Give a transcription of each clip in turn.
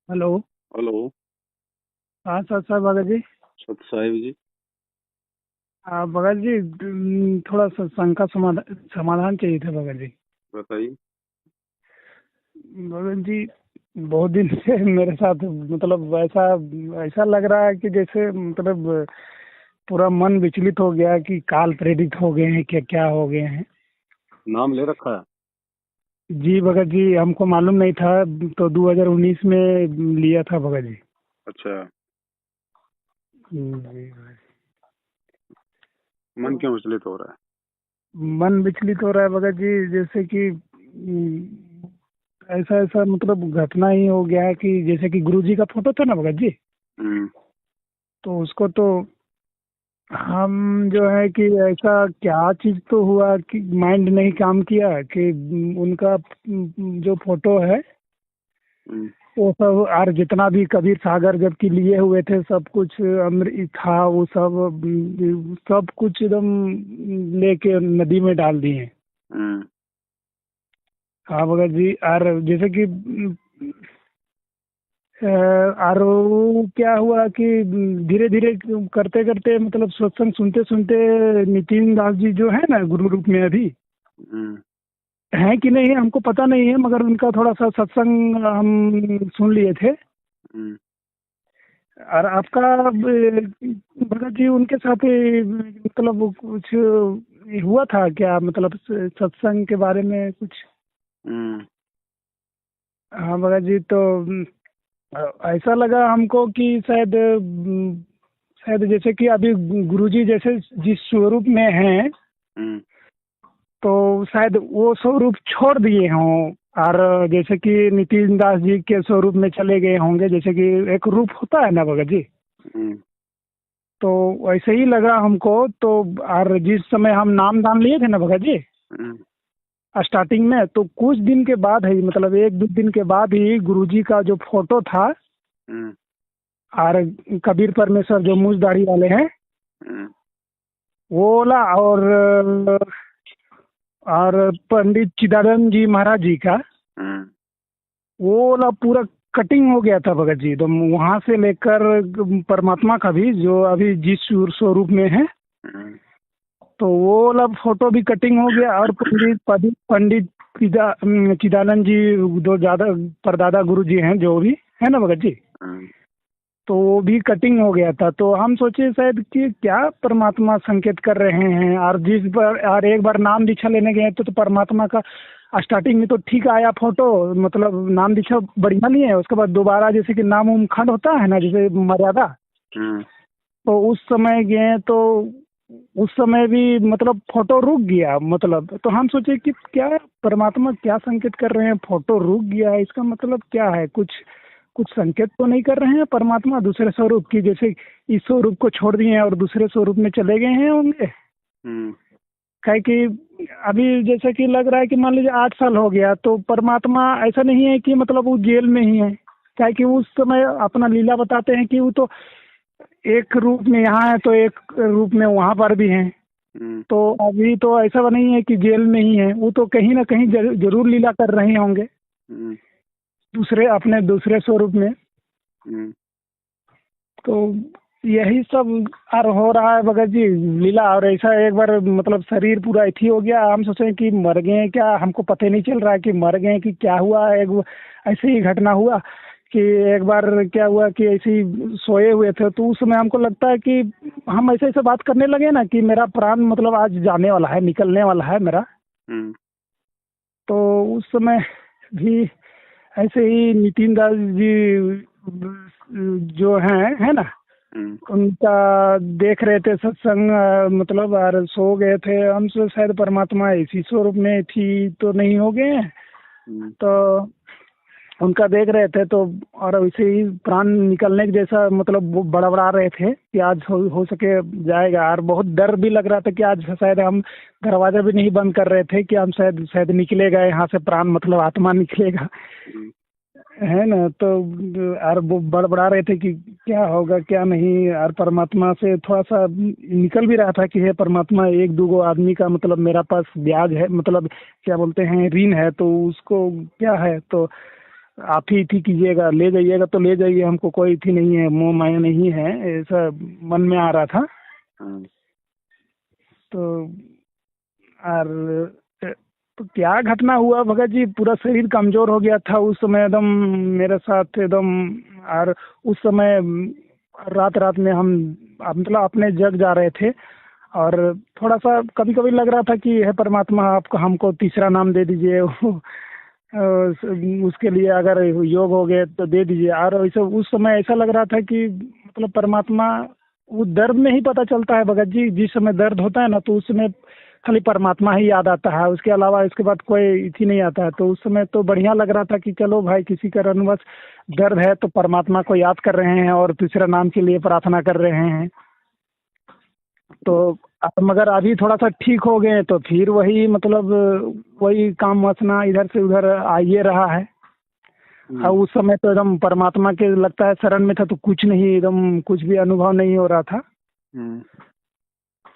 Hello. Hello. हाँ sir sir Bhagat ji. सत साहिब जी। भगत जी, थोड़ा सत्संग का समाधान समाधान चाहिए था भगत जी। बताइए। भगत जी, बहुत दिन से मेरे साथ मतलब ऐसा ऐसा लग रहा है कि जैसे मतलब पूरा मन विचलित हो गया कि काल प्रेरित हो गए हैं, क्या क्या हो गए हैं। नाम ले रखा है? जी भगत जी, हमको मालूम नहीं था। तो 2019 में लिया था भगत जी। अच्छा। जी। मन तो क्यों विचलित हो रहा है? मन विचलित हो रहा है भगत जी, जैसे कि ऐसा ऐसा मतलब घटना ही हो गया है कि जैसे कि गुरुजी का फोटो था ना भगत जी। हम्म। तो उसको तो हम जो है कि ऐसा क्या चीज तो हुआ कि माइंड नहीं काम किया कि उनका जो फोटो है हम्म। वो सब, और जितना भी कबीर सागर जबकि लिए हुए थे सब कुछ अमृत था, वो सब कुछ एकदम लेके नदी में डाल दिए। हम्म। हाँ भगत जी। और जैसे कि और वो क्या हुआ कि धीरे धीरे करते करते मतलब सत्संग सुनते सुनते नितिन दास जी जो है ना गुरु रूप में अभी हम्म। हैं कि नहीं है हमको पता नहीं है, मगर उनका थोड़ा सा सत्संग हम सुन लिए थे। हम्म। और आपका भगत जी उनके साथ मतलब कुछ हुआ था क्या, मतलब सत्संग के बारे में कुछ? हम्म। हाँ भगत जी, तो ऐसा लगा हमको कि शायद शायद जैसे कि अभी गुरुजी जैसे जिस स्वरूप में हैं, हम्म। तो शायद वो स्वरूप छोड़ दिए हों। और जैसे कि नितिन दास जी के स्वरूप में चले गए होंगे, जैसे कि एक रूप होता है ना भगत जी। हम्म। तो वैसे ही लगा हमको। तो और जिस समय हम नाम दान लिए थे ना भगत जी हम्म। स्टार्टिंग में, तो कुछ दिन के बाद ही मतलब एक दो दिन के बाद ही गुरुजी का जो फोटो था, हम्म। और कबीर परमेश्वर जो मूछ दाढ़ी वाले हैं हम्म। वो वाला, और पंडित चिदानंद जी महाराज जी का हम्म। वो वाला पूरा कटिंग हो गया था भगत जी। तो वहां से लेकर परमात्मा का भी जो अभी जिस स्वरूप में है, हम्म। तो वो वाला फोटो भी कटिंग हो गया। और पंडित पंडित पंडित चिदानंद जी दो ज्यादा परदादा गुरु जी हैं जो भी है ना भगत जी, हम्म। तो वो भी कटिंग हो गया था। तो हम सोचे शायद कि क्या परमात्मा संकेत कर रहे हैं। और जिस बार और एक बार नाम दीक्षा लेने गए तो परमात्मा का स्टार्टिंग में तो ठीक आया फोटो, मतलब नाम दीक्षा बढ़िया नहीं है। उसके बाद दोबारा जैसे कि नाम उम खंड होता है ना, जैसे मर्यादा, हम्म। तो उस समय गए तो उस समय भी मतलब फोटो रुक गया। मतलब तो हम सोचे कि क्या परमात्मा क्या संकेत कर रहे हैं, फोटो रुक गया, इसका मतलब क्या है? कुछ कुछ संकेत तो नहीं कर रहे हैं परमात्मा दूसरे स्वरूप की, जैसे इस स्वरूप को छोड़ दिए हैं और दूसरे स्वरूप में चले गए हैं होंगे? हम्म। काहे कि अभी जैसे कि लग रहा है कि मान लीजिए 8 साल हो गया, तो परमात्मा ऐसा नहीं है कि मतलब वो जेल में ही है। काहे कि उस समय अपना लीला बताते हैं कि वो तो एक रूप में यहाँ है तो एक रूप में वहां पर भी है। हम्म। तो अभी तो ऐसा नहीं है कि जेल में ही है, वो तो कहीं ना कहीं जरूर लीला कर रहे होंगे हम्म। दूसरे अपने दूसरे स्वरूप में। हम्म। तो यही सब और हो रहा है भगत जी, लीला। और ऐसा एक बार मतलब शरीर पूरा इथी हो गया, हम सोचे कि मर गए हैं क्या, हमको पता ही नहीं चल रहा है कि मर गए हैं कि क्या हुआ। ऐसे ही घटना हुआ कि एक बार क्या हुआ कि ऐसे ही सोए हुए थे, तो उस समय हमको लगता है कि हम ऐसे ऐसे बात करने लगे ना कि मेरा प्राण मतलब आज जाने वाला है, निकलने वाला है मेरा। हम्म। तो उस समय भी ऐसे ही नितिन दास जी जो हैं है ना, हम्म। उनका देख रहे थे सत्संग, मतलब और सो गए थे। हम से शायद परमात्मा इसी स्वरूप में थी तो नहीं हो गए हैं। हम्म। तो उनका देख रहे थे, तो और वैसे ही प्राण निकलने के जैसा मतलब वो बड़बड़ा रहे थे कि आज हो सके जाएगा। और बहुत डर भी लग रहा था कि आज शायद हम दरवाजा भी नहीं बंद कर रहे थे कि हम शायद शायद निकलेगा यहाँ से प्राण, मतलब आत्मा निकलेगा, हम्म। है ना। तो और वो बड़बड़ा रहे थे कि क्या होगा क्या नहीं। और परमात्मा से थोड़ा सा निकल भी रहा था कि हे परमात्मा, एक दूगो आदमी का मतलब मेरा पास ब्याज है, मतलब क्या बोलते हैं ऋण है, तो उसको क्या है। तो आप ही थी कीजिएगा, ले जाइएगा तो ले जाइए, हमको कोई थी नहीं है, मोह माया नहीं है, ऐसा मन में आ रहा था। हम्म, तो और तो क्या घटना हुआ भगत जी, पूरा शरीर कमजोर हो गया था उस समय एकदम, मेरे साथ एकदम। और उस समय रात रात में हम मतलब अपने जग जा रहे थे, और थोड़ा सा कभी कभी लग रहा था कि हे परमात्मा, आपको हमको तीसरा नाम दे दीजिए। उसके लिए अगर योग हो गए तो दे दीजिए। और वैसे उस समय ऐसा लग रहा था कि मतलब परमात्मा, वो दर्द में ही पता चलता है भगत जी, जिस समय दर्द होता है ना तो उस समय खाली परमात्मा ही याद आता है, उसके अलावा इसके बाद कोई इथी नहीं आता है। तो उस समय तो बढ़िया लग रहा था कि चलो भाई, किसी कारणवश दर्द है तो परमात्मा को याद कर रहे हैं और तीसरा नाम के लिए प्रार्थना कर रहे हैं। तो अब मगर अभी थोड़ा सा ठीक हो गए तो फिर वही मतलब वही काम वासना इधर से उधर आइए रहा है। और उस समय तो एकदम परमात्मा के लगता है शरण में था, तो कुछ नहीं, एकदम कुछ भी अनुभव नहीं हो रहा था। हम्म,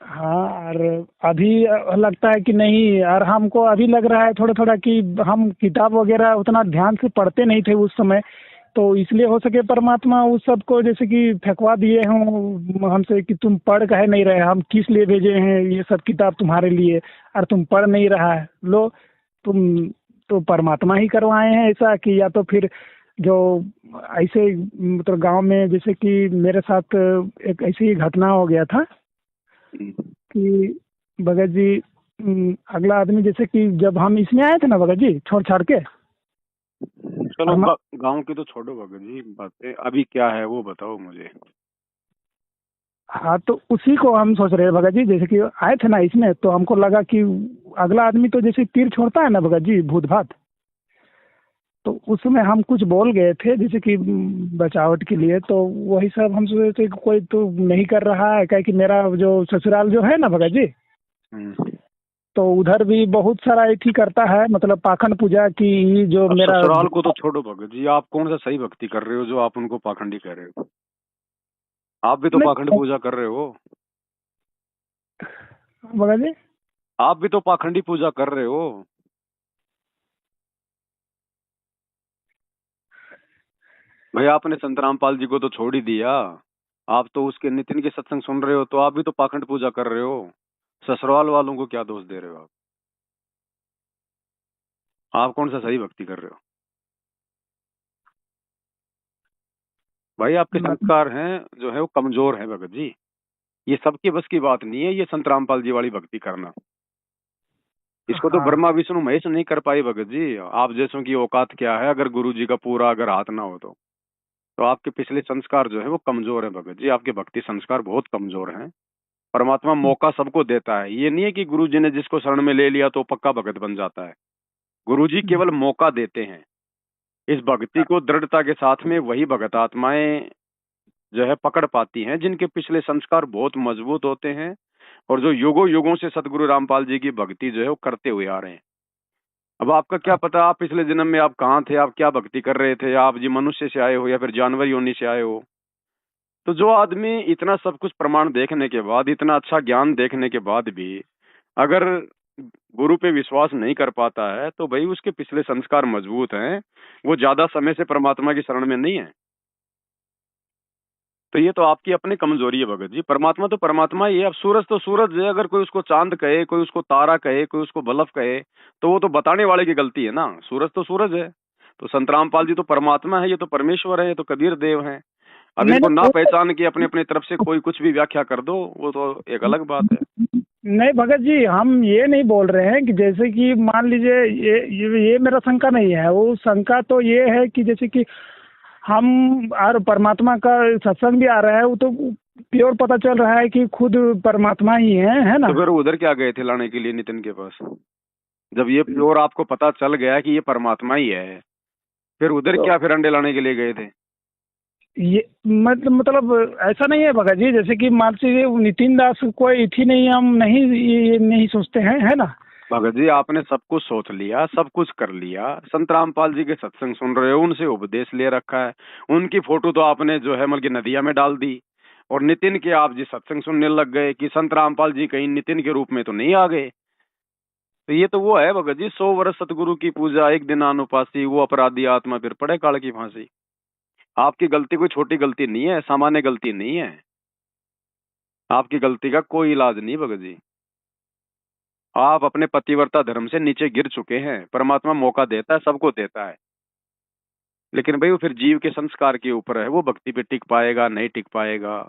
हाँ, और अभी लगता है कि नहीं, और हमको अभी लग रहा है थोड़ा थोड़ा कि हम किताब वगैरह उतना ध्यान से पढ़ते नहीं थे उस समय, तो इसलिए हो सके परमात्मा उस सब को जैसे कि फेंकवा दिए हों हमसे कि तुम पढ़ कहे नहीं रहे, हम किस लिए भेजे हैं ये सब किताब तुम्हारे लिए, और तुम पढ़ नहीं रहा है, लो तुम तो परमात्मा ही करवाए हैं ऐसा। कि या तो फिर जो ऐसे मतलब गांव में जैसे कि मेरे साथ एक ऐसी ही घटना हो गया था हम्म। कि भगत जी, अगला आदमी जैसे कि जब हम इसमें आए थे ना भगत जी, छोड़ छाड़ के चलो हम। गांव की तो छोड़ो भगत जी बातें, अभी क्या है वो बताओ मुझे। हाँ, तो उसी को हम सोच रहे हैं भगत जी, जैसे कि आए थे ना इसमें, तो हमको लगा कि अगला आदमी तो जैसे तीर छोड़ता है ना भगत जी, भूत भात, तो उस समय हम कुछ बोल गए थे जैसे कि बचावट के लिए। तो वही सब हम सोच रहे थे कि कोई तो नहीं कर रहा है, क्या कि मेरा जो ससुराल जो है ना भगत जी, हम्म। तो उधर भी बहुत सारा एक ही करता है, मतलब पाखंड पूजा की जो अब मेरा। ससुराल को तो छोड़ो भगत जी, आप कौन सा सही भक्ति कर रहे हो जो आप उनको पाखंडी कह रहे हो? आप भी तो पाखंड नहीं पूजा कर रहे हो। भगत जी, आप भी तो पाखंडी पूजा कर रहे हो। भाई आपने संत रामपाल जी को तो छोड़ ही दिया, आप तो उसके नितिन के सत्संग सुन रहे हो, तो आप भी तो पाखंड पूजा कर रहे हो। ससुराल वालों को क्या दोष दे रहे हो आप कौन सा सही भक्ति कर रहे हो? भाई आपके मतलब संस्कार हैं जो है वो कमजोर है भगत जी। ये सबके बस की बात नहीं है ये संत रामपाल जी वाली भक्ति करना। इसको तो हाँ। ब्रह्मा विष्णु महेश नहीं कर पाई भगत जी। आप जैसों की औकात क्या है, अगर गुरु जी का पूरा अगर हाथ ना हो तो आपके पिछले संस्कार जो है वो कमजोर है भगत जी, आपके भक्ति संस्कार बहुत कमजोर हैं। परमात्मा मौका सबको देता है, ये नहीं है कि गुरु जी ने जिसको शरण में ले लिया तो पक्का भगत बन जाता है। गुरु जी केवल मौका देते हैं। इस भक्ति को दृढ़ता के साथ में वही भगत आत्माएं जो है पकड़ पाती हैं जिनके पिछले संस्कार बहुत मजबूत होते हैं, और जो युगों युगों से सतगुरु रामपाल जी की भक्ति जो है वो करते हुए आ रहे हैं। अब आपका क्या पता आप पिछले जन्म में आप कहाँ थे, आप क्या भक्ति कर रहे थे, आप जी मनुष्य से आए हो या फिर जानवर योनि से आए हो। तो जो आदमी इतना सब कुछ प्रमाण देखने के बाद, इतना अच्छा ज्ञान देखने के बाद भी अगर गुरु पे विश्वास नहीं कर पाता है, तो भाई उसके पिछले संस्कार मजबूत हैं, वो ज्यादा समय से परमात्मा की शरण में नहीं है। तो ये तो आपकी अपनी कमजोरी है भगत जी। परमात्मा तो परमात्मा ही है। अब सूरज तो सूरज है, अगर कोई उसको चांद कहे, कोई उसको तारा कहे, कोई उसको बल्ब कहे, तो वो तो बताने वाले की गलती है ना। सूरज तो सूरज है। तो संत रामपाल जी तो परमात्मा है, ये तो परमेश्वर है, ये तो कबीर देव है। अब नहीं इनको ना नहीं पहचान के अपने अपनी तरफ से कोई कुछ भी व्याख्या कर दो, वो तो एक अलग बात है। नहीं भगत जी, हम ये नहीं बोल रहे हैं कि जैसे कि मान लीजिए ये मेरा शंका नहीं है। वो शंका तो ये है कि जैसे कि हम और परमात्मा का सत्संग भी आ रहा है, वो तो प्योर पता चल रहा है कि खुद परमात्मा ही है ना। तो फिर उधर क्या गए थे लाने के लिए नितिन के पास, जब ये प्योर आपको पता चल गया कि ये परमात्मा ही है, फिर उधर तो क्या फिर अंडे लाने के लिए गए थे? ये मतलब ऐसा नहीं है भगत जी, जैसे कि मान लीजिए नितिन दास कोई थी नहीं, हम नहीं ये नहीं सोचते हैं, है ना। भगत जी आपने सब कुछ सोच लिया, सब कुछ कर लिया, संत रामपाल जी के सत्संग सुन रहे हो, उनसे उपदेश ले रखा है, उनकी फोटो तो आपने जो है मतलब नदिया में डाल दी, और नितिन के आप जी सत्संग सुनने लग गए कि संत रामपाल जी कहीं नितिन के रूप में तो नहीं आ गए। तो ये तो वो है भगत जी, 100 वर्ष सतगुरु की पूजा, एक दिन अनुपासी, वो अपराधी आत्मा फिर पड़े काल की फांसी। आपकी गलती कोई छोटी गलती नहीं है, सामान्य गलती नहीं है। आपकी गलती का कोई इलाज नहीं भगत जी। आप अपने पतिव्रता धर्म से नीचे गिर चुके हैं। परमात्मा मौका देता है, सबको देता है, लेकिन भाई वो फिर जीव के संस्कार के ऊपर है, वो भक्ति पे टिक पाएगा नहीं टिक पाएगा।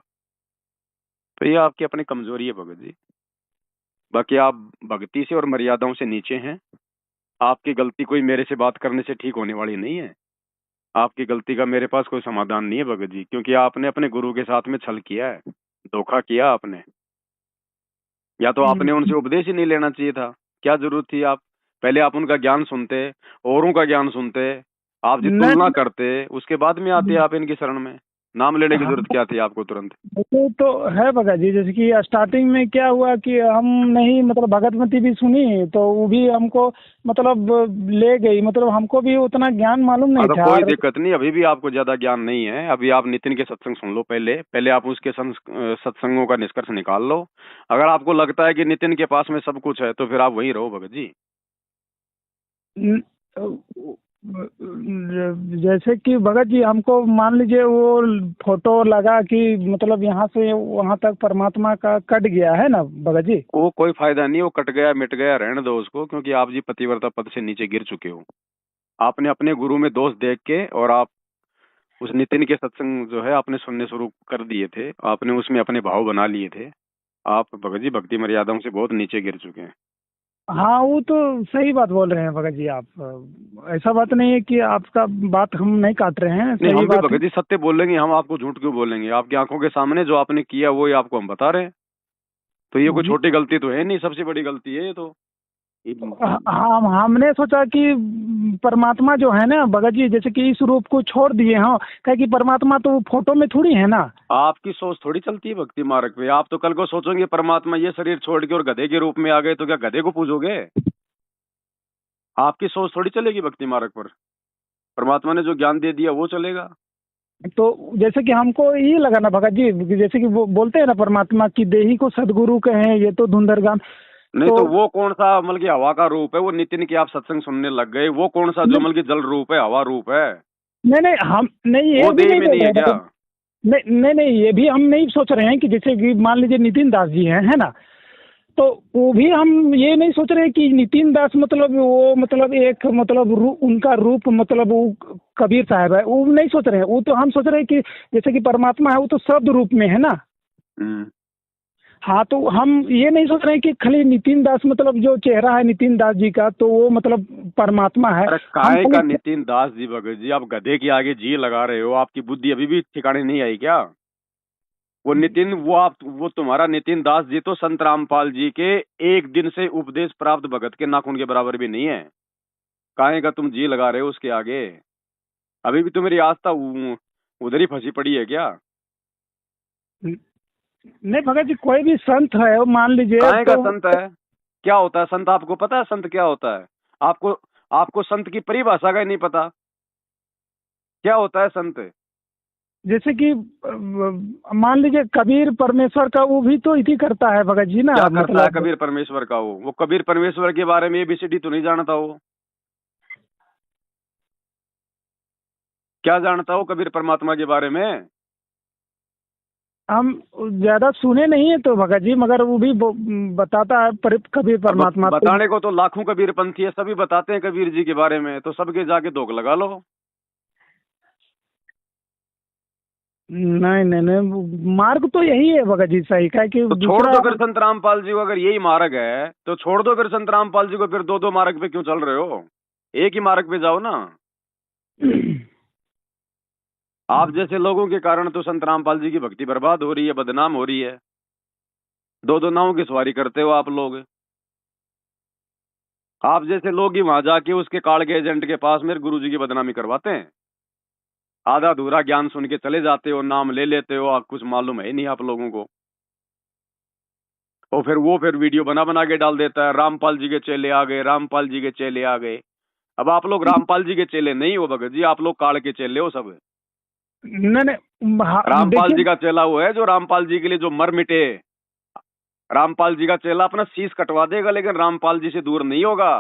तो ये आपकी अपनी कमजोरी है भगत जी। बाकी आप भक्ति से और मर्यादाओं से नीचे हैं। आपकी गलती कोई मेरे से बात करने से ठीक होने वाली नहीं है। आपकी गलती का मेरे पास कोई समाधान नहीं है भगत जी, क्योंकि आपने अपने गुरु के साथ में छल किया है, धोखा किया आपने। या तो आपने उनसे उपदेश ही नहीं लेना चाहिए था। क्या जरूरत थी? आप पहले आप उनका ज्ञान सुनते, औरों का ज्ञान सुनते, आप जी तुलना नहीं। करते, उसके बाद में आते आप इनकी शरण में। नाम लेने की जरूरत क्या थी आपको तुरंत? वो तो है भगत जी, जैसे कि स्टार्टिंग में क्या हुआ कि हम नहीं मतलब भगवती भी सुनी तो वो भी हमको मतलब ले गई, मतलब हमको भी उतना ज्ञान मालूम हाँ नहीं तो था। कोई और दिक्कत नहीं, अभी भी आपको ज्यादा ज्ञान नहीं है। अभी आप नितिन के सत्संग सुन लो, पहले पहले आप उसके सत्संगों का निष्कर्ष निकाल लो। अगर आपको लगता है कि नितिन के पास में सब कुछ है तो फिर आप वहीं रहो भगत जी। न- जैसे कि भगत जी हमको मान लीजिए वो फोटो लगा कि मतलब यहाँ से वहाँ तक परमात्मा का कट गया है ना भगत जी। वो कोई फायदा नहीं, वो कट गया मिट गया, रहने दो उसको, क्योंकि आप जी पतिव्रता पद से नीचे गिर चुके हो। आपने अपने गुरु में दोष देख के और आप उस नितिन के सत्संग जो है आपने सुनने शुरू कर दिए थे, आपने उसमें अपने भाव बना लिए थे। आप भगत जी भक्ति मर्यादाओं से बहुत नीचे गिर चुके हैं। हाँ वो तो सही बात बोल रहे हैं भगत जी आप। ऐसा बात नहीं है कि आपका बात हम नहीं काट रहे हैं, नहीं, सही हम भी बात है। भगत जी सत्य बोलेंगे, हम आपको झूठ क्यों बोलेंगे? आपकी आंखों के सामने जो आपने किया वो ही आपको हम बता रहे हैं। तो ये कोई जी। छोटी गलती तो है नहीं, सबसे बड़ी गलती है ये तो। हम हमने सोचा कि परमात्मा जो है ना भगत जी, जैसे कि इस रूप को छोड़ दिए हाँ, क्या कि परमात्मा तो फोटो में थोड़ी है ना। आपकी सोच थोड़ी चलती है भक्ति मार्ग पे। आप तो कल को सोचोगे परमात्मा ये शरीर छोड़ के और गधे के रूप में आ गए, तो क्या गधे को पूजोगे? आपकी सोच थोड़ी चलेगी भक्ति मार्ग पर। परमात्मा ने जो ज्ञान दे दिया वो चलेगा। तो जैसे कि हमको ये लगा ना भगत जी, जैसे कि वो बोलते हैं ना परमात्मा की देही को सदगुरु कहें, ये तो धुंधरगाम। नहीं तो तो वो कौन सा मतलब की हवा का रूप है? वो नितिन की आप सत्संग सुनने लग गए, वो कौन सा जो नहीं मतलब की जल रूप है, हवा रूप है? नहीं नहीं, हम नहीं ये वो भी देह नहीं में बोल नहीं है रहे क्या? हैं। नहीं नहीं नहीं, ये भी हम नहीं सोच रहे हैं कि जैसे कि मान लीजिए नितिन दास जी हैं, है ना। तो वो भी हम ये नहीं सोच रहे हैं कि नितिन दास मतलब वो मतलब एक मतलब उनका रूप मतलब वो कबीर साहब है, वो नहीं सोच रहे हैं। वो तो हम सोच रहे हैं कि जैसे कि परमात्मा है वो तो शब्द रूप में है ना। हम्म। हाँ तो हम ये नहीं सोच रहे हैं कि खाली नितिन दास मतलब जो चेहरा है नितिन दास जी का तो वो मतलब परमात्मा है। अरे हम काय का खाली नितिन दास जी भगत जी? आप गधे के आगे जी लगा रहे हो। आपकी बुद्धि अभी भी ठिकाने नहीं आई क्या? वो नितिन, वो तुम्हारा नितिन दास जी तो संत रामपाल जी के एक दिन से उपदेश प्राप्त भगत के नाखून के बराबर भी नहीं है। काहे का तुम जी लगा रहे हो उसके आगे? अभी भी तो मेरी आस्था उधर ही फंसी पड़ी है क्या? नहीं भगत जी, कोई भी संत है वो मान लीजिए काहे का तो संत है? क्या होता है संत? आपको पता है संत क्या होता है? आपको आपको संत की परिभाषा का ही नहीं पता। क्या होता है संत? जैसे कि मान लीजिए कबीर परमेश्वर का वो भी तो इति करता है भगत जी ना क्या करता है मतलब। कबीर परमेश्वर का? वो कबीर परमेश्वर के बारे में एबीसीडी तो नहीं जानता वो। क्या जानता हो कबीर परमात्मा के बारे में? हम ज्यादा सुने नहीं है तो भगत जी, मगर वो भी बताता है कबीर अब परमात्मा तो। बताने को तो लाखों कबीर पंथी है, सभी बताते हैं कबीर जी के बारे में, तो सबके जाके धोख लगा लो। नहीं नहीं नहीं, मार्ग तो यही है भगत जी, सही का कि तो छोड़ दूसरा। दो फिर संत रामपाल जी को। अगर यही मार्ग है तो छोड़ दो फिर संत रामपाल जी को। फिर दो दो मार्ग पे क्यों चल रहे हो? एक ही मार्ग पे जाओ ना। आप जैसे लोगों के कारण तो संत रामपाल जी की भक्ति बर्बाद हो रही है, बदनाम हो रही है। दो दो नावों की सवारी करते हो आप लोग। आप जैसे लोग ही वहां जाके उसके कार्ड के एजेंट के पास मेरे गुरु जी की बदनामी करवाते हैं। आधा अधूरा ज्ञान सुन के चले जाते हो, नाम ले लेते हो, आप कुछ मालूम है नहीं आप लोगों को। और फिर वो फिर वीडियो बना बना के डाल देता है, रामपाल जी के चेले आ गए, रामपाल जी के चेले आ गए। अब आप लोग रामपाल जी के चेले नहीं हो भगत जी, आप लोग काल के चेले हो सब। नहीं नहीं रामपाल देखिए। जी का चेला वो है जो रामपाल जी के लिए जो मर मिटे, रामपाल जी का चेला अपना शीश कटवा देगा, लेकिन रामपाल जी से दूर नहीं होगा।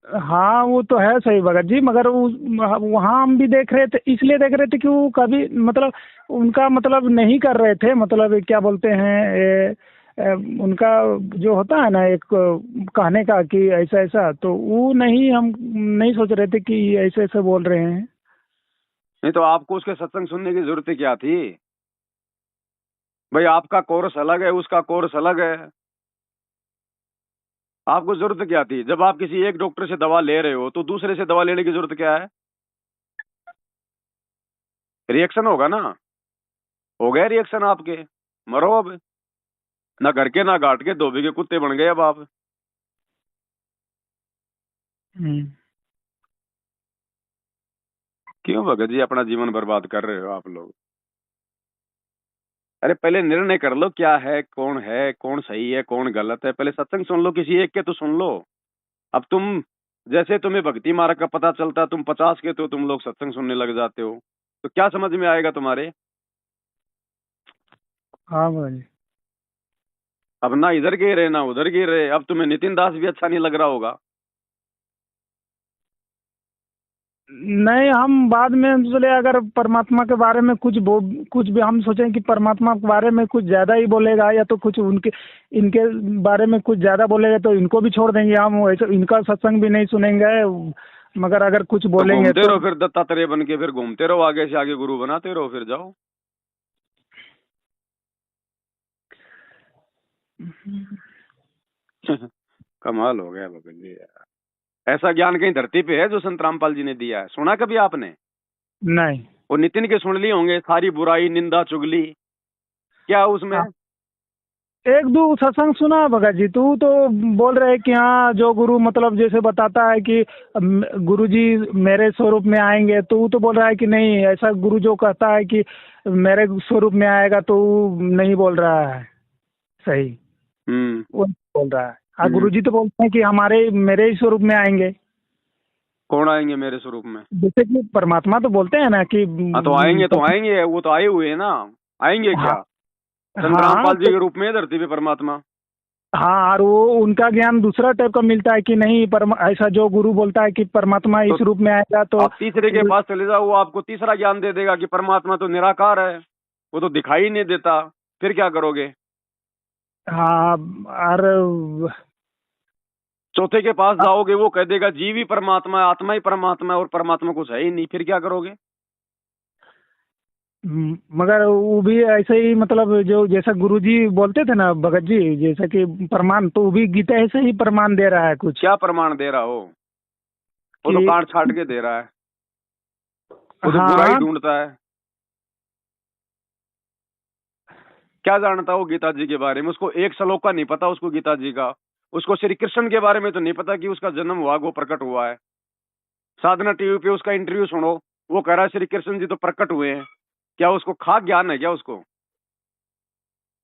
हाँ वो तो है सही भगत जी, मगर वहाँ हम भी देख रहे थे, इसलिए देख रहे थे कि वो कभी मतलब उनका मतलब नहीं कर रहे थे, मतलब क्या बोलते हैं उनका जो होता है ना एक कहने का कि ऐसा ऐसा, तो वो नहीं, हम नहीं सोच रहे थे कि ऐसे ऐसे बोल रहे हैं। नहीं तो आपको उसके सत्संग सुनने की जरूरत क्या थी भाई? आपका कोर्स अलग है, उसका कोर्स अलग है। आपको जरूरत क्या थी? जब आप किसी एक डॉक्टर से दवा ले रहे हो तो दूसरे से दवा लेने की जरूरत क्या है? रिएक्शन होगा ना। हो गया रिएक्शन आपके, मरो अब। ना घर के ना घाट के, धोबी के कुत्ते बन गए अब आप। हम्म। क्यों भगत जी अपना जीवन बर्बाद कर रहे हो आप लोग? अरे पहले निर्णय कर लो, क्या है, कौन सही है, कौन गलत है। पहले सत्संग सुन लो, किसी एक के तो सुन लो। अब तुम, जैसे तुम्हें भक्ति मार्ग का पता चलता, तुम 50 के तो तुम लोग सत्संग सुनने लग जाते हो, तो क्या समझ में आएगा तुम्हारे? हाँ भाई। अब ना इधर गिर रहे ना उधर गिर रहे। अब तुम्हें नितिन दास भी अच्छा नहीं लग रहा होगा। नहीं, हम बाद में बोले अगर परमात्मा के बारे में कुछ भी हम सोचें कि परमात्मा के बारे में कुछ ज़्यादा ही बोलेगा, या तो कुछ उनके इनके बारे में कुछ ज़्यादा बोलेगा, तो इनको भी छोड़ देंगे हम, वैसे इनका सत्संग भी नहीं सुनेंगे। मगर अगर कुछ तो बोलेंगे घूमते तो रहो फिर दत्तात्रेय बन के, फिर घूमते रहो, आगे से आगे गुरु बनाते रहो, फिर जाओ। कमाल हो गया भगत जी यार। ऐसा ज्ञान कहीं धरती पे है जो संत रामपाल जी ने दिया है? सुना कभी आपने? नहीं। वो नितिन के सुन लिए होंगे, सारी बुराई निंदा चुगली, क्या उसमें? हाँ, एक दो सत्संग सुना भगत जी, तू तो बोल रहे कि हाँ जो गुरु मतलब जैसे बताता है कि गुरु जी मेरे स्वरूप में आएंगे, तो वो तो बोल रहा है कि नहीं, ऐसा गुरु जो कहता है कि मेरे स्वरूप में आएगा तो वो नहीं बोल रहा है सही। हम्म। वो नहीं बोल रहा है। हाँ, हम्म। गुरु जी तो बोलते हैं कि हमारे मेरे ही स्वरूप में आएंगे। कौन आएंगे मेरे स्वरूप में? जैसे कि परमात्मा तो बोलते हैं ना कि हाँ तो आएंगे, तो आएंगे, वो तो आए हुए हैं ना। आएंगे हाँ क्या? संत हाँ रामपाल जी के रूप में है धरती पे परमात्मा। हाँ, और वो उनका ज्ञान दूसरा टाइप का मिलता है कि नहीं, ऐसा जो गुरु बोलता है कि परमात्मा तो इस रूप में आएगा तो आप तीसरे के पास चले जाओ, वो आपको तीसरा ज्ञान दे देगा कि परमात्मा तो निराकार है, वो तो दिखाई नहीं देता। फिर क्या करोगे? हाँ। और चौथे के पास जाओगे, वो कह देगा जीव ही परमात्मा है, आत्मा ही परमात्मा है, और परमात्मा कुछ है ही नहीं। फिर क्या करोगे? मगर वो भी ऐसे ही मतलब जो जैसा गुरुजी बोलते थे ना भगत जी, जैसा कि प्रमाण, तो वो भी गीता ऐसे ही प्रमाण दे रहा है कुछ क्या प्रमाण दे रहा हो? वो तो कि काट छाट के दे रहा है, वो तो बुराई हाँ। ढूंढता है। क्या जानता हो गीता जी के बारे में? उसको एक श्लोक का नहीं पता उसको गीता जी का। उसको श्री कृष्ण के बारे में तो नहीं पता कि उसका जन्म हुआ, वो प्रकट हुआ है। साधना टीवी पे उसका इंटरव्यू सुनो, वो कह रहा है श्री कृष्ण जी तो प्रकट हुए हैं। क्या उसको खाक ज्ञान है क्या उसको?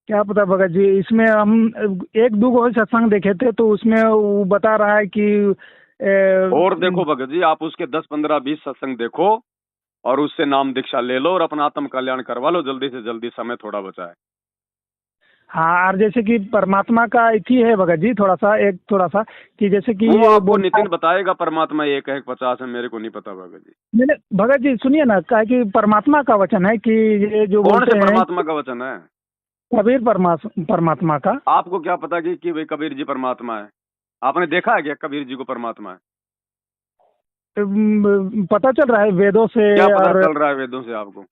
क्या पता भगत जी, इसमें हम एक दो गो सत्संग देखे थे, तो उसमें वो बता रहा है कि और देखो भगत जी, आप उसके 10 15 20 सत्संग देखो, और उससे नाम दीक्षा ले लो, और अपना आत्म कल्याण करवा लो जल्दी से जल्दी, समय थोड़ा बचा है। हाँ, और जैसे कि परमात्मा का इथी है भगत जी, थोड़ा सा कि जैसे कि वो ये आपको बोलता है। नितिन बताएगा परमात्मा एक है 50 है, मेरे को नहीं पता भगत जी। मैंने भगत जी सुनिए ना, क्या कि परमात्मा का वचन है कि ये जो कौन बोलते से हैं परमात्मा का वचन है? कबीर परमात्मा का। आपको क्या पता कि भाई कबीर जी परमात्मा है? आपने देखा है क्या कबीर जी को परमात्मा है? पता चल रहा है वेदों से, क्या पता और चल रहा है वेदों से आपको?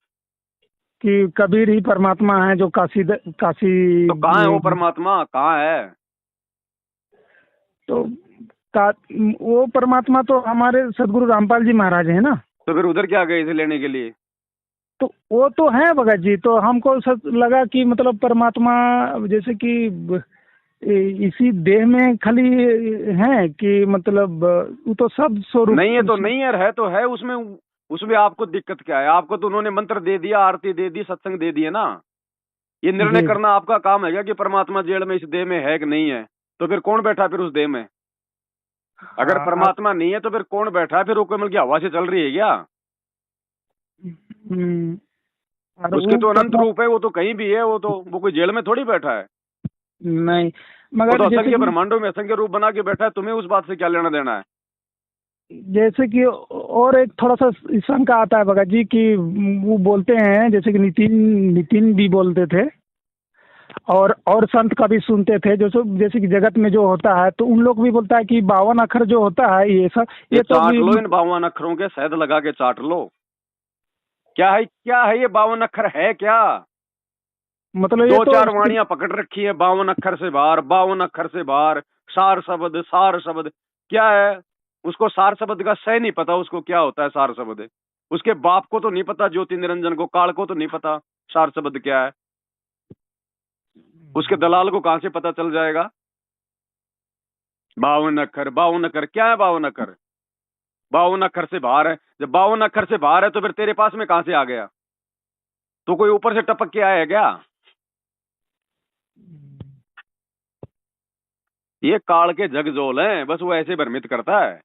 कि कबीर ही परमात्मा है जो काशी तो कहाँ है वो परमात्मा, कहाँ है? तो का, वो परमात्मा तो हमारे सदगुरु रामपाल जी महाराज हैं ना। तो फिर उधर क्या गए थे लेने के लिए? तो वो तो है भगत जी, तो हमको लगा कि मतलब परमात्मा जैसे कि इसी देह में खाली है कि मतलब वो तो सब स्वरूप। नहीं है तो नहीं है तो है उसमें। उसमें आपको दिक्कत क्या है? आपको तो उन्होंने मंत्र दे दिया, आरती दे दी, सत्संग दे दिए ना। ये निर्णय जी। करना आपका काम है क्या कि परमात्मा जेल में इस देह में है कि नहीं है? तो फिर कौन बैठा फिर उस देह में? अगर हाँ। परमात्मा नहीं है तो फिर कौन बैठा है? फिर वो कमल की हवा से चल रही है क्या? हम्म, और उसके वो तो अनंत रूप है, वो तो कहीं भी है, वो कोई जेल में थोड़ी बैठा है। नहीं, वो तो मगर जैसे असंख्य कि ब्रह्मांडों में असंख्य रूप बना के बैठा है, तुम्हें उस बात से क्या लेना देना है? जैसे कि और एक थोड़ा सा शंका आता है भगत जी कि वो बोलते हैं, जैसे कि नितिन नितिन भी बोलते थे, और संत का भी सुनते थे, जो सब जैसे कि जगत में जो होता है, तो उन लोग भी बोलता है कि 52 अक्षर जो होता है ये सब, ये ये तो चाट भी लो, इन 52 अक्षरों के शहद लगा के चाट लो। क्या है ये 52 अक्षर है क्या? मतलब ये दो तो चार वाणियां पकड़ रखी है, 52 अक्षर से बाहर, 52 अक्षर से बाहर। सार शब्द, सार शब्द क्या है? उसको सार शब्द का सह नहीं पता, उसको क्या होता है सार शब्द। उसके बाप को तो नहीं पता, ज्योति निरंजन को, काल को तो नहीं पता सार शब्द क्या है। उसके दलाल को कहां से पता चल जाएगा? 52 अक्षर क्या है? 52 अक्षर 52 अक्षर से बाहर है। जब 52 अक्षर से बाहर है तो फिर तेरे पास में कहां से आ गया? तो कोई ऊपर से टपक के आया है क्या? ये काल के जगजोल हैं, बस वो ऐसे भ्रमित करता है।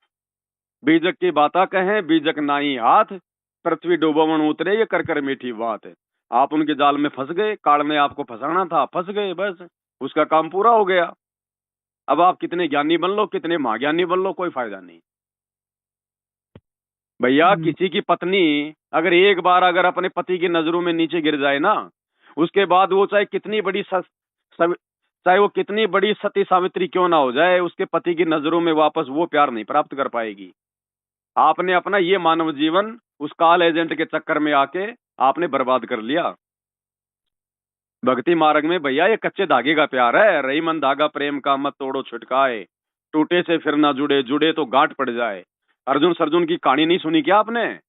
बीजक की बाता कहें, बीजक नाई हाथ, पृथ्वी डूबवन उतरे, ये कर कर मीठी बात है। आप उनके जाल में फंस गए, काल ने आपको फंसाना था, फंस गए, बस उसका काम पूरा हो गया। अब आप कितने ज्ञानी बन लो, कितने महाज्ञानी बन लो, कोई फायदा नहीं भैया। किसी की पत्नी अगर अपने पति की नजरों में नीचे गिर जाए ना, उसके बाद वो चाहे वो कितनी बड़ी सती सावित्री क्यों ना हो जाए, उसके पति की नजरों में वापस वो प्यार नहीं प्राप्त कर पाएगी। आपने अपना ये मानव जीवन उस काल एजेंट के चक्कर में आके आपने बर्बाद कर लिया। भक्ति मार्ग में भैया ये कच्चे धागे का प्यार है। रही मन धागा प्रेम का, मत तोड़ो छिटकाए, टूटे से फिर ना जुड़े, जुड़े तो गांठ पड़ जाए। अर्जुन सर्जुन की कहानी नहीं सुनी क्या आपने?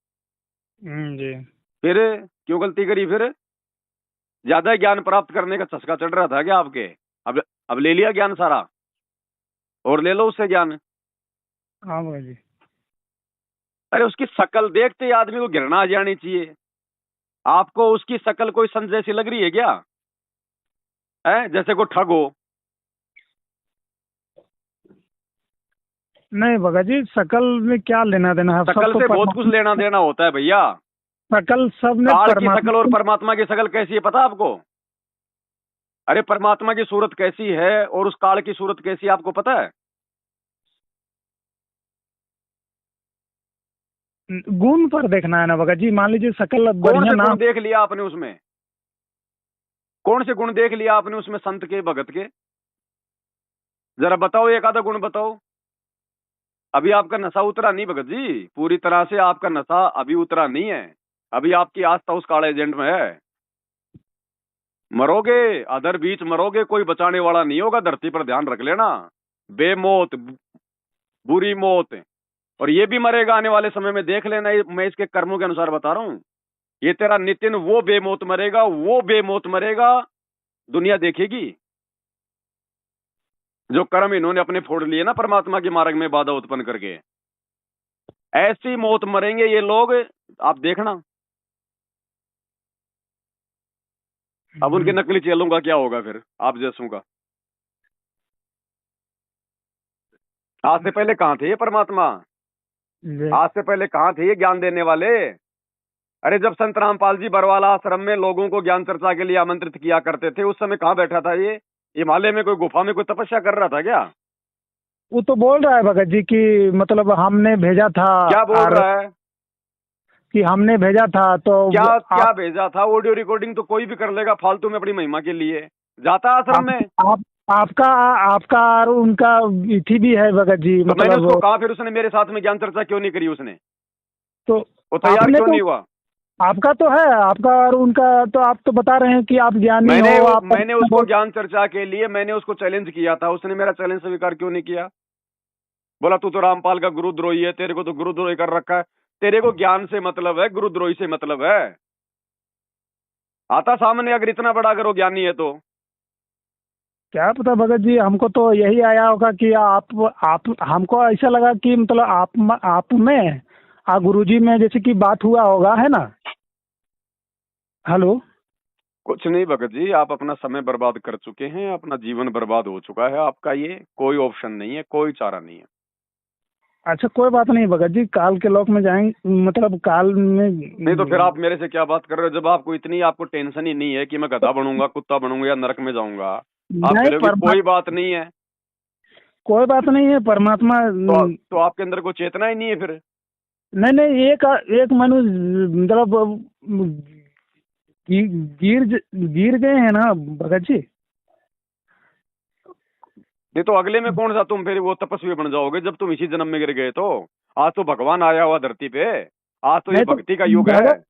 जी। फिर क्यों गलती करी? फिर ज्यादा ज्ञान प्राप्त करने का चस्का चढ़ रहा था क्या आपके? अब ले लिया ज्ञान सारा, और ले लो उससे ज्ञान। हाँ भगत जी। अरे उसकी शकल देखते ही आदमी को घृणा आ जानी चाहिए। आपको उसकी शकल कोई संत जैसी लग रही है क्या? है जैसे कोई ठग हो। नहीं भगत जी, शकल में क्या लेना देना है, सब शकल तो से बहुत कुछ लेना देना होता है भैया। शकल सब में काल की शकल और परमात्मा। परमात्मा की शकल कैसी है पता आपको? अरे परमात्मा की सूरत कैसी है और उस काल की सूरत कैसी है आपको पता है? गुण पर देखना है ना भगत जी। मान लीजिए शकल कौन बढ़िया से ना। गुण देख लिया आपने उसमें? कौन से गुण देख लिया आपने उसमें संत के, भगत के? जरा बताओ, एक आधा गुण बताओ। अभी आपका नशा उतरा नहीं भगत जी, पूरी तरह से आपका नशा अभी उतरा नहीं है। अभी आपकी आस्था उस काले एजेंट में है। मरोगे, अदर बीच मरोगे, कोई बचाने वाला नहीं होगा धरती पर, ध्यान रख लेना। बेमौत, बुरी मौत। और ये भी मरेगा आने वाले समय में, देख लेना। मैं इसके कर्मों के अनुसार बता रहा हूं। ये तेरा नितिन वो बेमौत मरेगा, वो बेमौत मरेगा, दुनिया देखेगी। जो कर्म इन्होंने अपने फोड़ लिए ना परमात्मा के मार्ग में बाधा उत्पन्न करके, ऐसी मौत मरेंगे ये लोग, आप देखना। अब उनके नकली चेलों का क्या होगा फिर, आप जैसों का? आज से पहले कहां थे ये परमात्मा? आज से पहले कहां थे ये ज्ञान देने वाले? अरे जब संत रामपाल जी बरवाला आश्रम में लोगों को ज्ञान चर्चा के लिए आमंत्रित किया करते थे, उस समय कहां बैठा था ये? हिमालय में कोई गुफा में कोई तपस्या कर रहा था क्या? वो तो बोल रहा है भगत जी कि मतलब हमने भेजा था। क्या बोल रहा है? कि हमने भेजा था तो क्या भेजा था? ऑडियो रिकॉर्डिंग तो कोई भी कर लेगा फालतू में अपनी महिमा के लिए। जाता आश्रम में? आपका आपका और उनका इथी भी है भगत जी, तो मैंने मतलब उसको कहा, फिर उसने मेरे साथ में ज्ञान चर्चा क्यों नहीं करी? उसने तो वो तैयार क्यों नहीं हुआ? आपका तो है, आपका और उनका तो आप तो बता रहे हैं कि आप ज्ञानी हो। मैंने उसको ज्ञान चर्चा के लिए मैंने उसको चैलेंज किया था, उसने मेरा चैलेंज स्वीकार क्यों नहीं किया? बोला तू तो रामपाल का गुरुद्रोही है, तेरे को तो गुरुद्रोही कर रखा है। तेरे को ज्ञान से मतलब है, गुरुद्रोही से मतलब है? आता सामने, अगर इतना बड़ा अगर वो ज्ञानी है तो। क्या पता भगत जी, हमको तो यही आया होगा कि आप हमको ऐसा लगा कि मतलब आप में गुरुजी में जैसे कि बात हुआ होगा, है ना? हेलो। कुछ नहीं भगत जी, आप अपना समय बर्बाद कर चुके हैं, अपना जीवन बर्बाद हो चुका है आपका। ये कोई ऑप्शन नहीं है, कोई चारा नहीं है। अच्छा कोई बात नहीं भगत जी, काल के लोक में जाएंगे, मतलब काल में। नहीं तो फिर आप मेरे से क्या बात कर रहे हो? जब आपको टेंशन ही नहीं है कि मैं गधा बनूंगा, कुत्ता बनूंगा या नरक में जाऊंगा, आप नहीं, कहोगे कोई बात नहीं है, कोई बात नहीं है परमात्मा। तो आपके अंदर कोई चेतना ही नहीं है फिर। नहीं नहीं, एक एक मनुष्य मतलब गी- गिर गिर गए हैं ना भगत जी। नहीं तो अगले में कौन सा तुम फिर वो तपस्वी बन जाओगे जब तुम इसी जन्म में गिर गए तो। आज तो भगवान आया हुआ धरती पे, आज तो ये नहीं तो भक्ति का युग है। भगत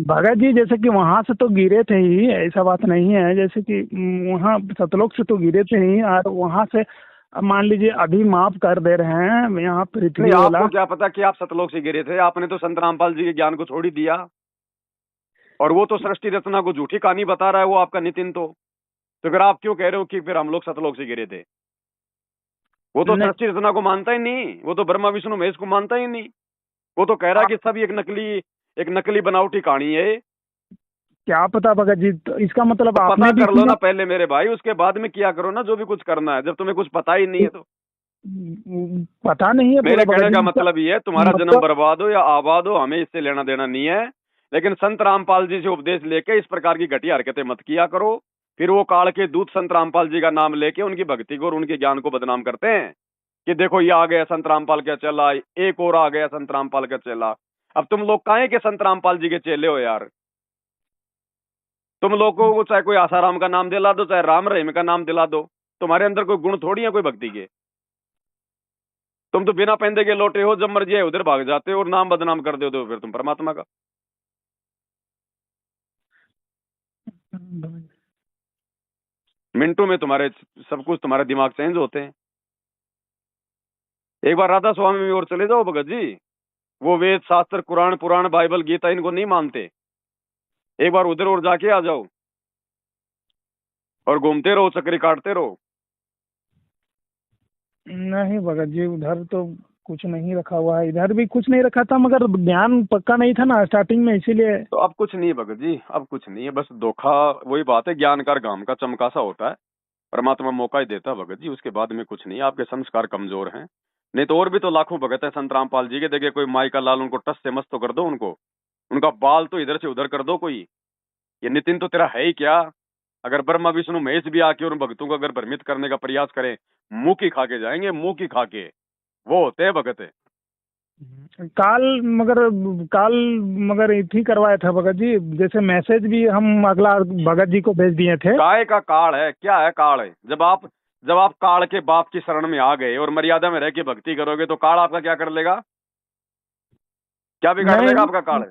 भगत जी, जैसे कि वहां से तो गिरे थे ही, ऐसा बात नहीं है। जैसे कि वहां सतलोक से तो गिरे थे ही, और वहां से अब मान लीजिए अभी माफ कर दे रहे हैं यहाँ नहीं, पृथ्वी वाला। आपको क्या पता कि आप सतलोक से गिरे थे। आपने तो संत रामपाल जी के ज्ञान को छोड़ ही दिया, और वो तो सृष्टि रचना को झूठी कहानी बता रहा है वो आपका नितिन। तो फिर आप क्यों कह रहे हो कि फिर हम लोग सतलोक से गिरे थे। वो तो नहीं, सृष्टि रचना को मानता ही नहीं, वो तो ब्रह्मा विष्णु महेश को मानता ही नहीं। वो तो कह रहा है कि सब एक नकली बनावटी कहानी है। क्या पता भगत जी, तो इसका मतलब तो पता आपने भी कर लो किया। ना पहले मेरे भाई, उसके बाद में किया करो ना जो भी कुछ करना है, जब तुम्हें कुछ पता ही नहीं है तो। पता नहीं है पूरा मेरे कहने भगत का जी इसका मतलब ये है, तुम्हारा जन्म मतलब। बर्बाद हो या आबाद हो, हमें इससे लेना देना नहीं है। लेकिन संत रामपाल जी से उपदेश लेके इस प्रकार की घटिया हरकतें मत किया करो। फिर वो काल के दूत संत रामपाल जी का नाम लेके उनकी भक्ति को और उनके ज्ञान को बदनाम करते हैं कि देखो ये आ गया संत रामपाल का चेला, एक और आ गया संत रामपाल का चेला। अब तुम लोग काहे के संत रामपाल जी के चेले हो यार। तुम लोगों को चाहे कोई आसाराम का नाम दिला दो, चाहे राम रहीम का नाम दिला दो, तुम्हारे अंदर कोई गुण थोड़ी है कोई भक्ति के। तुम तो बिना पहनदे के लौटे हो, जब मर्जी है उधर भाग जाते हो और नाम बदनाम कर देते हो फिर तुम परमात्मा का। मिनटों में तुम्हारे सब कुछ, तुम्हारे दिमाग चेंज होते हैं। एक बार राधा स्वामी में और चले जाओ भगत जी। वो वेद शास्त्र कुरान पुराण बाइबल गीता इनको नहीं मानते। एक बार उधर और जाके आ जाओ और घूमते रहो, चक्री काटते रहो। नहीं भगत जी, उधर तो कुछ नहीं रखा हुआ है, इधर भी कुछ नहीं रखा था, मगर ज्ञान पक्का नहीं था ना स्टार्टिंग में, इसीलिए। तो अब कुछ नहीं है भगत जी, अब कुछ नहीं है, बस धोखा। वही बात है, ज्ञानकार घाम का चमका सा होता है। परमात्मा मौका ही देता है भगत जी, उसके बाद में कुछ नहीं। आपके संस्कार कमजोर हैं। नहीं तो और भी तो लाखों भगत है संत रामपाल जी के। देखिए कोई माई का लाल, उनको टस से मस्त तो कर दो उनको। उनका बाल तो इधर से उधर कर दो कोई। ये नितिन तो तेरा है ही क्या। अगर ब्रह्मा विष्णु महेश भी आके उन भक्तों को अगर भ्रमित करने का प्रयास करें, मुंह की खा के जाएंगे, मुंह की खा के। वो होते हैं भगत है। काल मगर काल मगर इथी करवाया था भगत जी, जैसे मैसेज भी हम अगला भगत जी को भेज दिए थे। काय का काल है, क्या है काल है। जब आप काल के बाप की शरण में आ गए और मर्यादा में रह के भक्ति करोगे तो काल आपका क्या कर लेगा, क्या बिगाड़ नहीं, लेगा आपका काल है।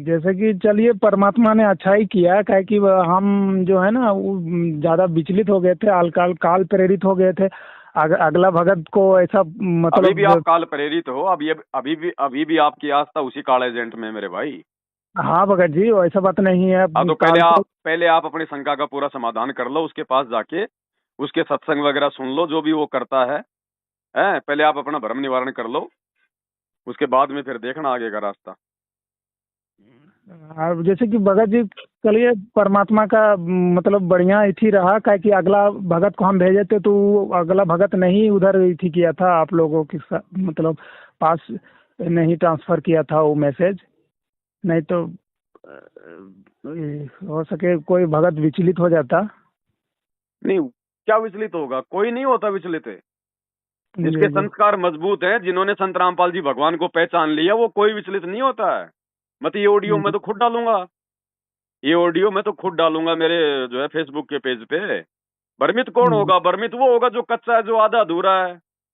जैसे कि चलिए परमात्मा ने अच्छा ही किया, काहे कि हम जो है ना वो ज्यादा विचलित हो गए थे, काल काल प्रेरित हो गए थे। अगला भगत को ऐसा अभी भी आप मतलब। काल प्रेरित हो। अब ये अभी भी आपकी आस्था उसी काल एजेंट में है मेरे भाई। हाँ भगत जी, ऐसा बात नहीं है। हाँ तो काल तो पहले आप अपनी शंका का पूरा समाधान कर लो, उसके पास जाके उसके सत्संग वगैरह सुन लो जो भी वो करता है। हैं, पहले आप अपना भ्रम निवारण कर लो, उसके बाद में फिर देखना आगे का रास्ता। अब जैसे कि भगत जी, चलिए परमात्मा का मतलब बढ़िया इथी रहा, काहे कि अगला भगत को हम भेजे थे तो अगला भगत नहीं उधर इथी किया था, आप लोगों के मतलब पास नहीं ट्रांसफर किया था वो मैसेज। नहीं तो हो सके कोई भगत विचलित हो जाता। नहीं, क्या विचलित होगा, कोई नहीं होता विचलित है। जिसके जी जी। संस्कार मजबूत हैं, जिन्होंने संत रामपाल जी भगवान को पहचान लिया, वो कोई विचलित नहीं होता है। मत ये ऑडियो मैं तो खुद डालूंगा, ये ऑडियो मैं तो खुद डालूंगा मेरे जो है फेसबुक के पेज पे। भ्रमित कौन होगा, भ्रमित वो होगा जो कच्चा है, जो आधा अधूरा है।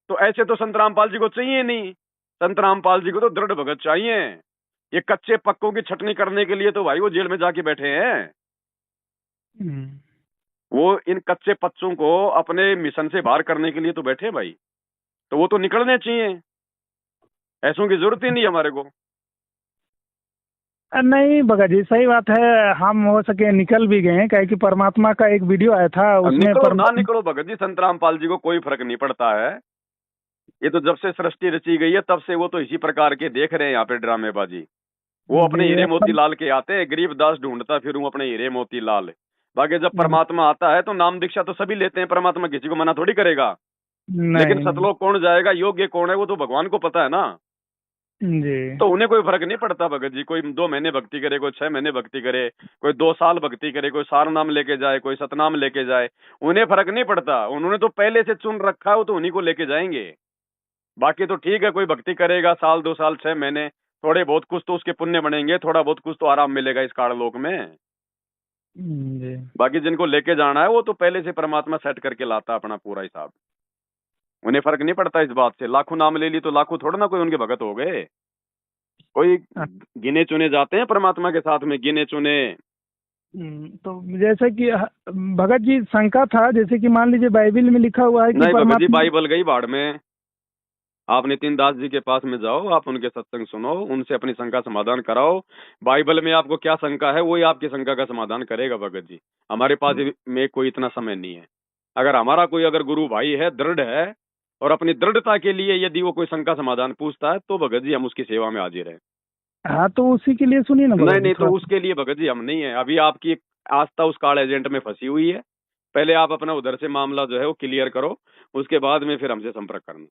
तो ऐसे तो संत रामपाल जी को चाहिए नहीं। संत रामपाल जी को तो दृढ़ भगत चाहिए। ये कच्चे पक्कों की छटनी करने के लिए तो भाई वो जेल में जाके बैठे हैं। वो इन कच्चे पच्चों को अपने मिशन से बाहर करने के लिए तो बैठे हैं भाई। तो वो तो निकलने चाहिए, ऐसों की जरूरत ही नहीं हमारे को। नहीं भगत जी, सही बात है, हम हो सके निकल भी गए हैं, काहे कि परमात्मा का एक वीडियो आया था अब उसमें निकलो ना परमात्मा। निकलो भगत जी, संत रामपाल जी को कोई फर्क नहीं पड़ता है। ये तो जब से सृष्टि रची गई है तब से वो तो इसी प्रकार के देख रहे हैं यहाँ पे ड्रामेबाजी। वो अपने जी हीरे मोती एकदम। लाल के आते हैं, गरीब दास ढूंढता फिरूं अपने हीरे मोती लाल। बाकी जब हम्म, परमात्मा आता है तो नाम दीक्षा तो सभी लेते हैं, परमात्मा किसी को मना थोड़ी करेगा। लेकिन नहीं सतलोक कौन जाएगा, योग्य कौन है, वो तो भगवान को पता है ना। जी। तो उन्हें कोई फर्क नहीं पड़ता भगत जी, कोई 2 महीने भक्ति करे, कोई 6 महीने भक्ति करे, कोई 2 साल भक्ति करे, कोई सार नाम लेके जाए, कोई सतनाम लेके जाए, उन्हें फर्क नहीं पड़ता। उन्होंने तो पहले से चुन रखा है, वो तो उन्हीं को लेके जाएंगे। बाकी तो ठीक है, कोई भक्ति करेगा साल 2 साल 6 महीने, थोड़े बहुत कुछ तो उसके पुण्य बनेंगे, थोड़ा बहुत कुछ तो आराम मिलेगा इस काललोक में। जी। बाकी जिनको लेके जाना है वो तो पहले से परमात्मा सेट करके लाता अपना पूरा हिसाब। उन्हें फर्क नहीं पड़ता इस बात से। लाखों नाम ले ली तो लाखों थोड़ा ना कोई उनके भगत हो गए। कोई गिने चुने जाते हैं परमात्मा के साथ में, गिने चुने। तो जैसे कि भगत जी शंका था, जैसे कि मान लीजिए बाइबल में लिखा हुआ है कि नहीं भगत जी, परमात्मा। बाइबल गई बाढ़ में। आप नितिन दास जी के पास में जाओ, आप उनके सत्संग सुनो, उनसे अपनी शंका समाधान कराओ। बाइबल में आपको क्या शंका है वही आपकी शंका का समाधान करेगा भगत जी। हमारे पास में कोई इतना समय नहीं है। अगर हमारा कोई अगर गुरु भाई है, दृढ़ है, और अपनी दृढ़ता के लिए यदि वो कोई शंका समाधान पूछता है तो भगत जी हम उसकी सेवा में हाजिर हैं। हाँ, तो उसी के लिए सुनिए ना भगत नहीं जी नहीं, तो थोड़ा। उसके लिए भगत जी हम नहीं है। अभी आपकी आस्था उस काल एजेंट में फंसी हुई है। पहले आप अपना उधर से मामला जो है वो क्लियर करो, उसके बाद में फिर हमसे संपर्क करना।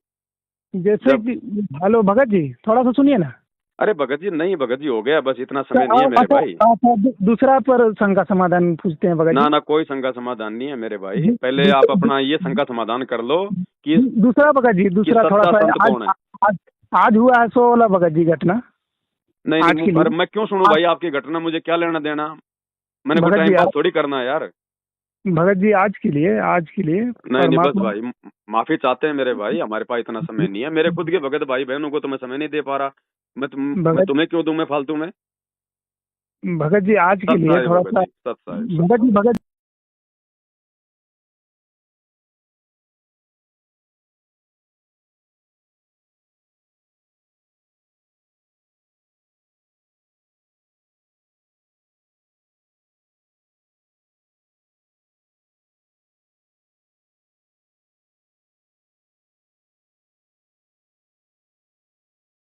जैसे जब कि हेलो भगत जी, थोड़ा सा सुनिए ना। अरे भगत जी नहीं, भगत जी हो गया, बस इतना क्या समय नहीं है मेरे अच्छा भाई। अच्छा, दूसरा पर शंका समाधान पूछते हैं भगत ना जी। ना, कोई शंका समाधान नहीं है मेरे भाई। पहले आप अपना ये शंका समाधान कर लो कि दूसरा भगत जी, दूसरा थोड़ा सच्चा सा संत कौन है। आज आज हुआ है सो वाला भगत जी घटना। नहीं आज नहीं, के पर लिए मैं क्यों सुनूं आज भाई आपकी घटना, मुझे क्या लेना देना। मैंने कोई भगत टाइम जी पास थोड़ी करना है यार। भगत जी आज के लिए, आज के लिए नहीं नहीं, बस परमात्मा। भाई माफी चाहते हैं मेरे भाई, हमारे पास इतना समय नहीं है। मेरे खुद के भगत भाई बहनों को तो मैं समय नहीं दे पा रहा। मैं भगत तुम्हें क्यों दूं मैं फालतू में। भगत जी आज के सत्य लिए है थोड़ा भगत सा। जी, सत्य है। भगत जी